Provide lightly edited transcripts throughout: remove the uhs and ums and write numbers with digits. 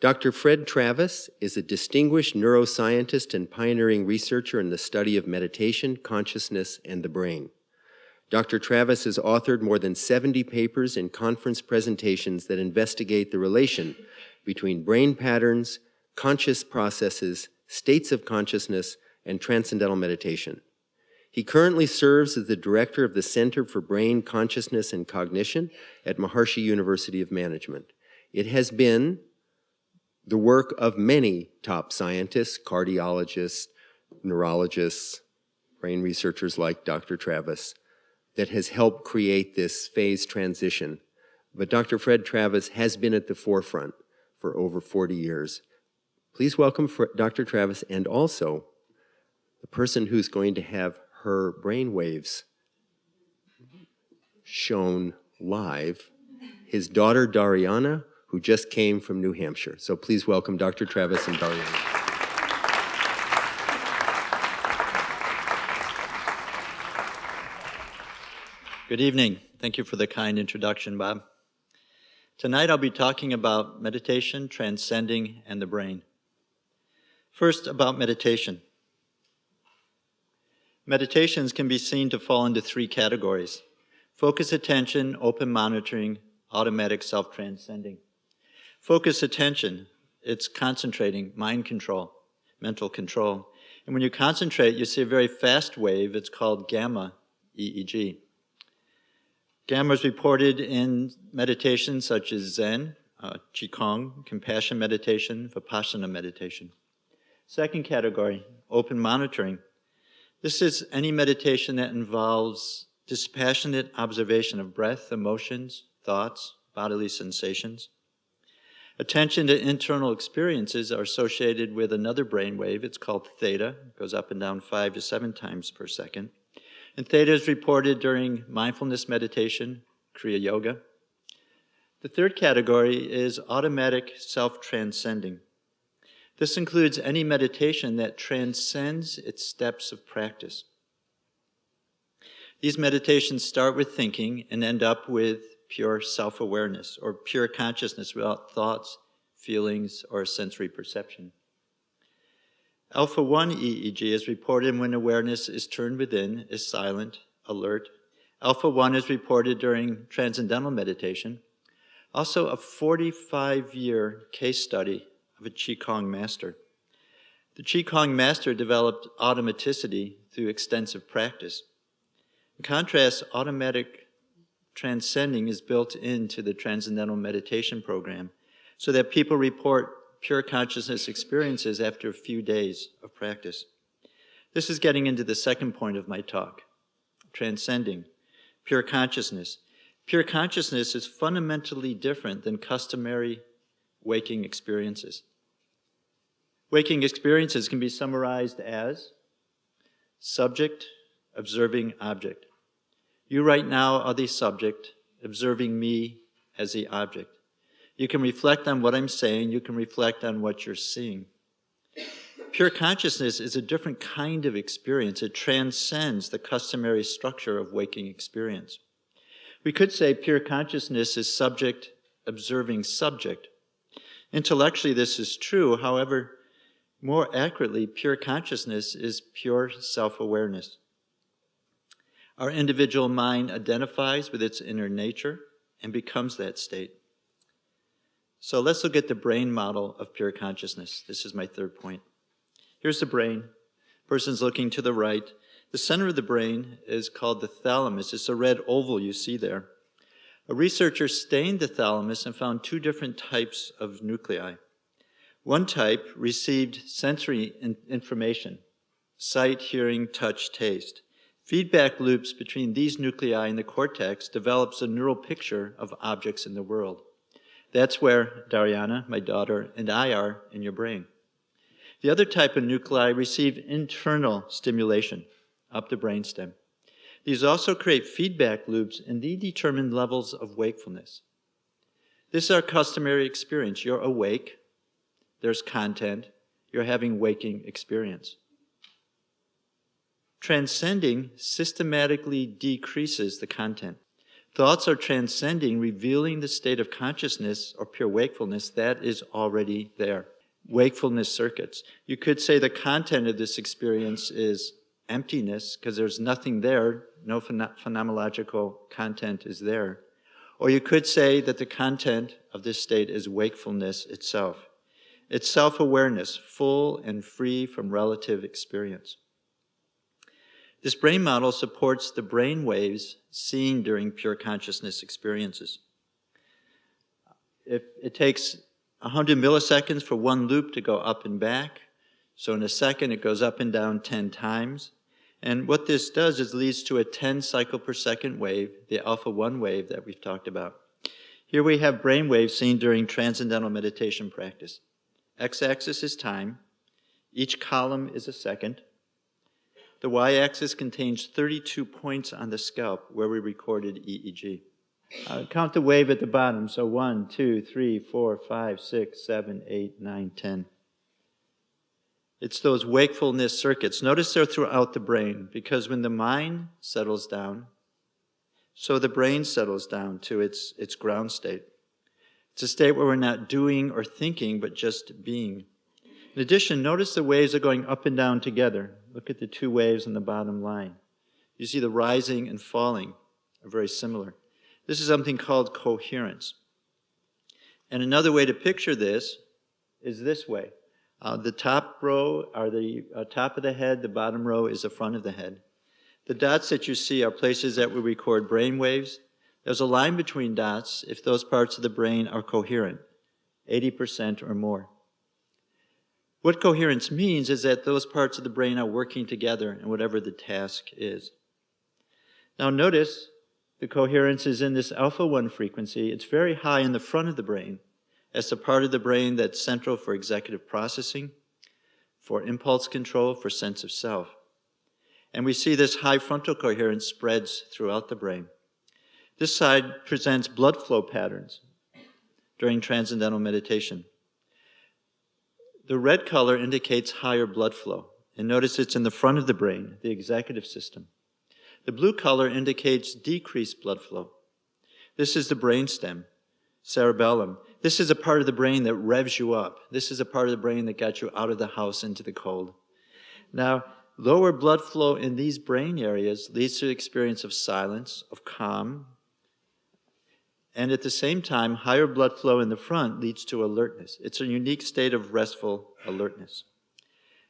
Dr. Fred Travis is a distinguished neuroscientist and pioneering researcher in the study of meditation, consciousness, and the brain. Dr. Travis has authored more than 70 papers and conference presentations that investigate the relation between brain patterns, conscious processes, states of consciousness, and transcendental meditation. He currently serves as the director of the Center for Brain, Consciousness, and Cognition at Maharishi University of Management. It has been the work of many top scientists, cardiologists, neurologists, brain researchers like Dr. Travis, that has helped create this phase transition. But Dr. Fred Travis has been at the forefront for over 40 years. Please welcome Dr. Travis, and also the person who's going to have her brain waves shown live, his daughter Dariana, who just came from New Hampshire. So please welcome Dr. Travis and Dariana. Good evening. Thank you for the kind introduction, Bob. Tonight I'll be talking about meditation, transcending, and the brain. First, about meditation. Meditations can be seen to fall into three categories: focus attention, open monitoring, automatic self-transcending. Focus attention, it's concentrating, mind control, mental control. And when you concentrate, you see a very fast wave. It's called gamma EEG. Gamma is reported in meditations such as Zen, Qigong, compassion meditation, Vipassana meditation. Second category, open monitoring. This is any meditation that involves dispassionate observation of breath, emotions, thoughts, bodily sensations. Attention to internal experiences are associated with another brain wave. It's called theta. It goes up and down 5 to 7 times per second. And theta is reported during mindfulness meditation, Kriya Yoga. The third category is automatic self-transcending. This includes any meditation that transcends its steps of practice. These meditations start with thinking and end up with pure self-awareness or pure consciousness without thoughts, feelings, or sensory perception. Alpha-1 EEG is reported when awareness is turned within, is silent, alert. Alpha-1 is reported during transcendental meditation. Also, a 45-year case study of a Qigong master. The Qigong master developed automaticity through extensive practice. In contrast, automatic transcending is built into the Transcendental Meditation program so that people report pure consciousness experiences after a few days of practice. This is getting into the second point of my talk, transcending, pure consciousness. Pure consciousness is fundamentally different than customary waking experiences. Waking experiences can be summarized as subject, observing object. You right now are the subject, observing me as the object. You can reflect on what I'm saying. You can reflect on what you're seeing. Pure consciousness is a different kind of experience. It transcends the customary structure of waking experience. We could say pure consciousness is subject, observing subject. Intellectually, this is true. However, more accurately, pure consciousness is pure self-awareness. Our individual mind identifies with its inner nature and becomes that state. So let's look at the brain model of pure consciousness. This is my third point. Here's the brain. Person's looking to the right. The center of the brain is called the thalamus. It's a red oval you see there. A researcher stained the thalamus and found two different types of nuclei. One type received sensory information, sight, hearing, touch, taste. Feedback loops between these nuclei in the cortex develops a neural picture of objects in the world. That's where Dariana, my daughter, and I are in your brain. The other type of nuclei receive internal stimulation up the brainstem. These also create feedback loops and they determine levels of wakefulness. This is our customary experience. You're awake, there's content, you're having waking experience. Transcending systematically decreases the content. Thoughts are transcending, revealing the state of consciousness or pure wakefulness that is already there. Wakefulness circuits. You could say the content of this experience is emptiness because there's nothing there, no phenomenological content is there. Or you could say that the content of this state is wakefulness itself. It's self-awareness, full and free from relative experience. This brain model supports the brain waves seen during pure consciousness experiences. It takes 100 milliseconds for one loop to go up and back. So in a second, it goes up and down 10 times. And what this does is leads to a 10 cycle per second wave, the alpha 1 wave that we've talked about. Here we have brain waves seen during transcendental meditation practice. X-axis is time. Each column is a second. The y-axis contains 32 points on the scalp where we recorded EEG. Count the wave at the bottom. So 1, 2, 3, 4, 5, 6, 7, 8, 9, 10. It's those wakefulness circuits. Notice they're throughout the brain because when the mind settles down, so the brain settles down to its ground state. It's a state where we're not doing or thinking, but just being. In addition, notice the waves are going up and down together. Look at the two waves on the bottom line. You see the rising and falling are very similar. This is something called coherence. And another way to picture this is this way. The top row are the top of the head, the bottom row is the front of the head. The dots that you see are places that we record brain waves. There's a line between dots if those parts of the brain are coherent, 80% or more. What coherence means is that those parts of the brain are working together in whatever the task is. Now notice the coherence is in this alpha 1 frequency. It's very high in the front of the brain. As the part of the brain that's central for executive processing, for impulse control, for sense of self. And we see this high frontal coherence spreads throughout the brain. This side presents blood flow patterns during transcendental meditation. The red color indicates higher blood flow. And notice it's in the front of the brain, the executive system. The blue color indicates decreased blood flow. This is the brainstem, cerebellum. This is a part of the brain that revs you up. This is a part of the brain that got you out of the house into the cold. Now, lower blood flow in these brain areas leads to the experience of silence, of calm, and at the same time, higher blood flow in the front leads to alertness. It's a unique state of restful alertness.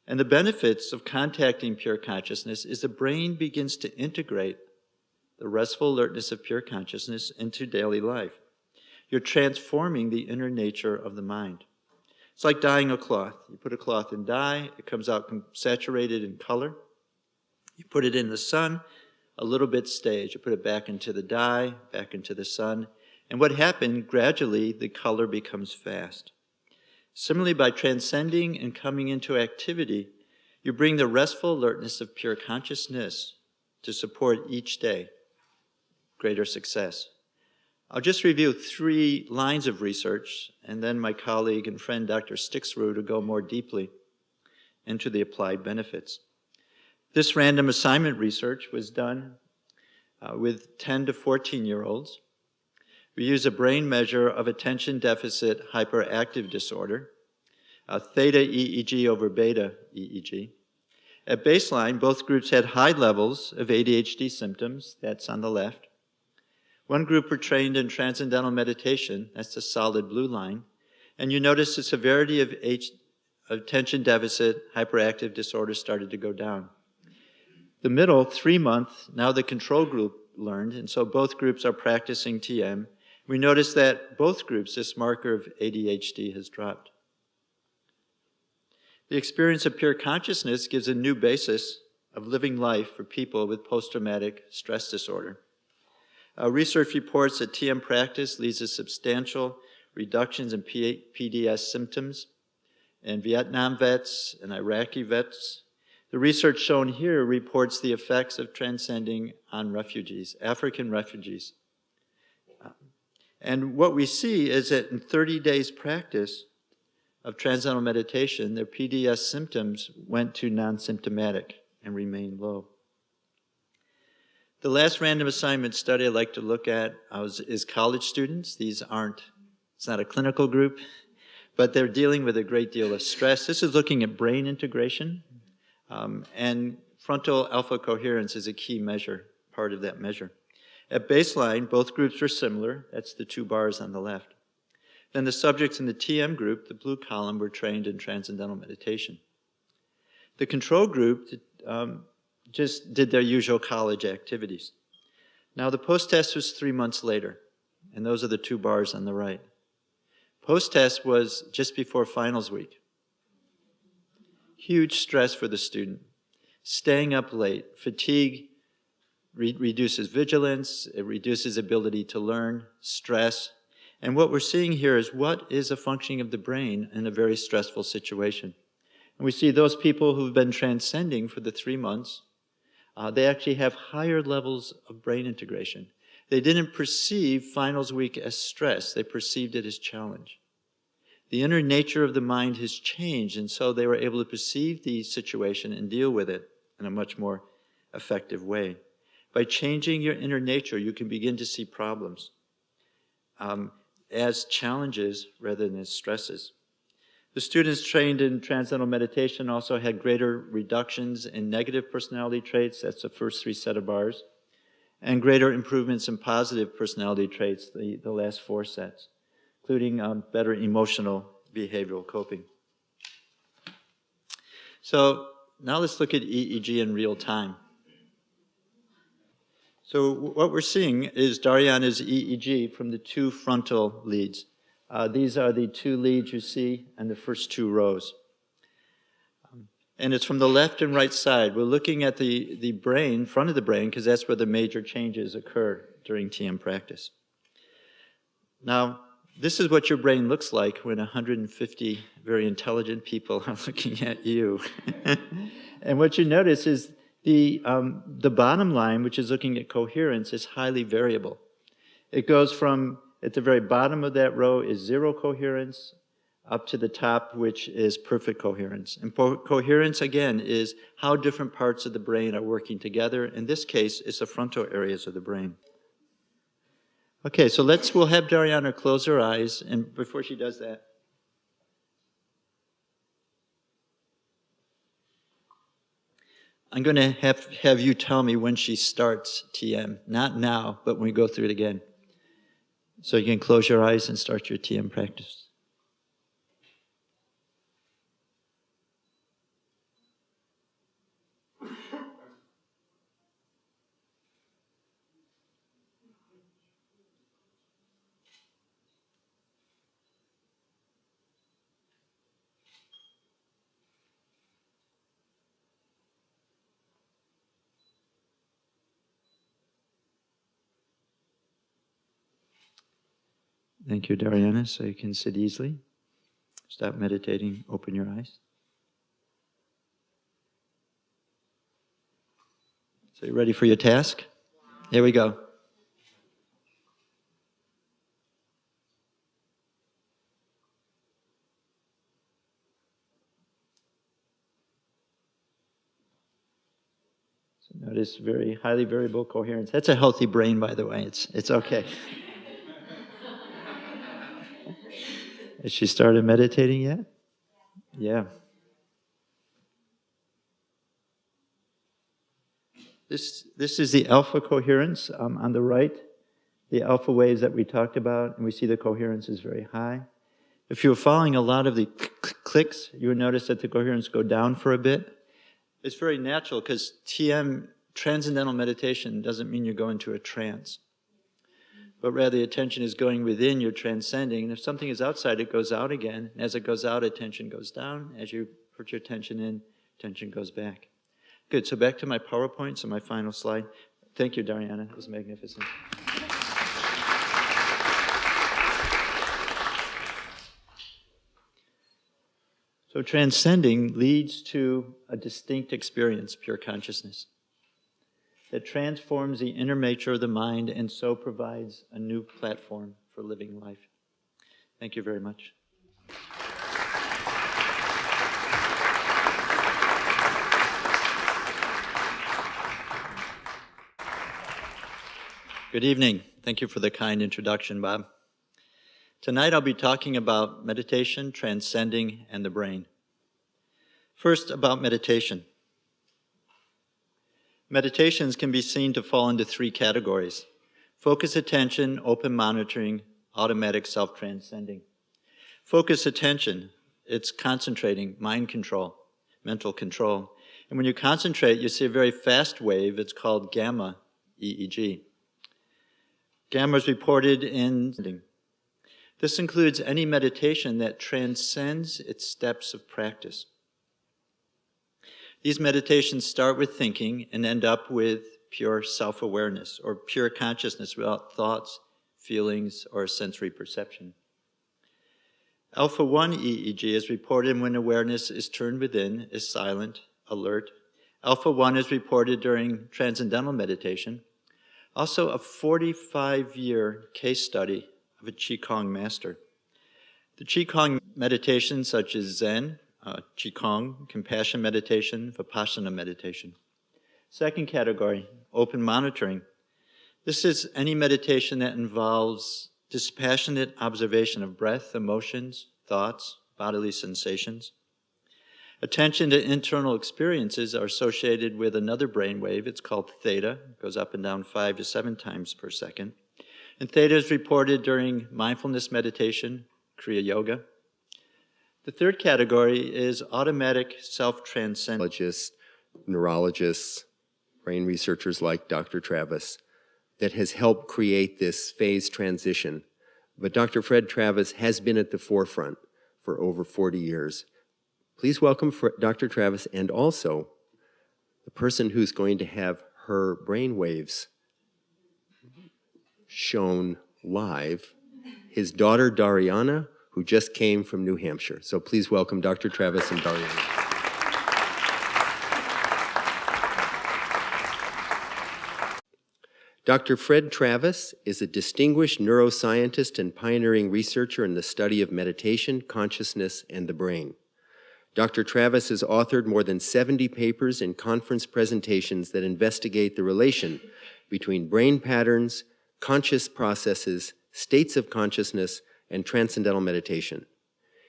And the benefits of contacting pure consciousness is the brain begins to integrate the restful alertness of pure consciousness into daily life. You're transforming the inner nature of the mind. It's like dyeing a cloth. You put a cloth in dye, it comes out saturated in color. You put it in the sun, a little bit stays. You put it back into the dye, back into the sun. And what happened, gradually the color becomes fast. Similarly, by transcending and coming into activity, you bring the restful alertness of pure consciousness to support each day greater success. I'll just review 3 lines of research, and then my colleague and friend Dr. Stixrud will go more deeply into the applied benefits. This random assignment research was done with 10 to 14-year-olds. We use a brain measure of attention deficit hyperactive disorder, theta EEG over beta EEG. At baseline, both groups had high levels of ADHD symptoms, that's on the left. One group were trained in transcendental meditation, that's the solid blue line, and you notice the severity of attention deficit hyperactive disorder started to go down. The middle, 3 months, now the control group learned, and so both groups are practicing TM. We notice that both groups, this marker of ADHD has dropped. The experience of pure consciousness gives a new basis of living life for people with post-traumatic stress disorder. Research reports that TM practice leads to substantial reductions in PDS symptoms in Vietnam vets and Iraqi vets. The research shown here reports the effects of transcending on refugees, African refugees. And what we see is that in 30 days practice of transcendental meditation, their PDS symptoms went to non-symptomatic and remained low. The last random assignment study I'd like to look at is college students. It's not a clinical group, but they're dealing with a great deal of stress. This is looking at brain integration, and frontal alpha coherence is a key measure, part of that measure. At baseline, both groups were similar. That's the 2 bars on the left. Then the subjects in the TM group, the blue column, were trained in Transcendental Meditation. The control group just did their usual college activities. Now the post-test was 3 months later, and those are the 2 bars on the right. Post-test was just before finals week. Huge stress for the student. Staying up late, fatigue reduces vigilance, it reduces ability to learn, stress. And what we're seeing here is what is a functioning of the brain in a very stressful situation. And we see those people who've been transcending for the 3 months, they actually have higher levels of brain integration. They didn't perceive finals week as stress, they perceived it as challenge. The inner nature of the mind has changed, and so they were able to perceive the situation and deal with it in a much more effective way. By changing your inner nature, you can begin to see problems as challenges rather than as stresses. The students trained in Transcendental Meditation also had greater reductions in negative personality traits, that's the first 3 set of bars, and greater improvements in positive personality traits, the last 4 sets, including better emotional behavioral coping. So now let's look at EEG in real time. So what we're seeing is Dariana's EEG from the 2 frontal leads. These are the 2 leads you see in the first 2 rows. And it's from the left and right side. We're looking at the brain, front of the brain, because that's where the major changes occur during TM practice. Now, this is what your brain looks like when 150 very intelligent people are looking at you. And what you notice is the bottom line, which is looking at coherence, is highly variable. It goes from, at the very bottom of that row is 0 coherence, up to the top, which is perfect coherence. And coherence, again, is how different parts of the brain are working together. In this case, it's the frontal areas of the brain. Okay, so we'll have Dariana close her eyes, and before she does that, I'm going to have you tell me when she starts TM. Not now, but when we go through it again. So you can close your eyes and start your TM practice. Thank you, Dariana. So you can sit easily. Stop meditating, open your eyes. So you ready for your task? Here we go. So notice very highly variable coherence. That's a healthy brain, by the way. It's okay. Has she started meditating yet? Yeah. This is the alpha coherence on the right, the alpha waves that we talked about, and we see the coherence is very high. If you're following a lot of the clicks, you would notice that the coherence go down for a bit. It's very natural because TM, Transcendental Meditation, doesn't mean you're going to a trance. But rather, the attention is going within, you're transcending. And if something is outside, it goes out again. And as it goes out, attention goes down. As you put your attention in, attention goes back. Good, so back to my PowerPoint, so my final slide. Thank you, Dariana, it was magnificent. So transcending leads to a distinct experience, pure consciousness, that transforms the inner nature of the mind and so provides a new platform for living life. Thank you very much. Good evening. Thank you for the kind introduction, Bob. Tonight I'll be talking about meditation, transcending, and the brain. First, about meditation. Meditations can be seen to fall into three categories: focus attention, open monitoring, automatic self-transcending. Focus attention, it's concentrating, mind control, mental control. And when you concentrate, you see a very fast wave. It's called gamma EEG. Gamma is reported in. This includes any meditation that transcends its steps of practice. These meditations start with thinking and end up with pure self-awareness or pure consciousness without thoughts, feelings, or sensory perception. Alpha-1 EEG is reported when awareness is turned within, is silent, alert. Alpha-1 is reported during Transcendental Meditation. Also, a 45-year case study of a Qigong master. The Qigong meditations such as Zen, Qigong, compassion meditation, Vipassana meditation. Second category, open monitoring. This is any meditation that involves dispassionate observation of breath, emotions, thoughts, bodily sensations. Attention to internal experiences are associated with another brain wave. It's called theta. It goes up and down 5 to 7 times per second. And theta is reported during mindfulness meditation, Kriya Yoga. The third category is automatic self-transcending. Neurologists, brain researchers like Dr. Travis, that has helped create this phase transition. But Dr. Fred Travis has been at the forefront for over 40 years. Please welcome Dr. Travis and also the person who's going to have her brain waves shown live, his daughter Dariana, who just came from New Hampshire. So please welcome Dr. Travis and Dariana. Dr. Fred Travis is a distinguished neuroscientist and pioneering researcher in the study of meditation, consciousness, and the brain. Dr. Travis has authored more than 70 papers and conference presentations that investigate the relation between brain patterns, conscious processes, states of consciousness, and transcendental meditation.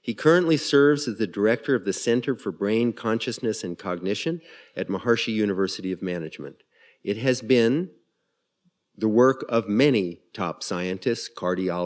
He currently serves as the director of the Center for Brain Consciousness and Cognition at Maharishi University of Management. It has been the work of many top scientists, cardiologists,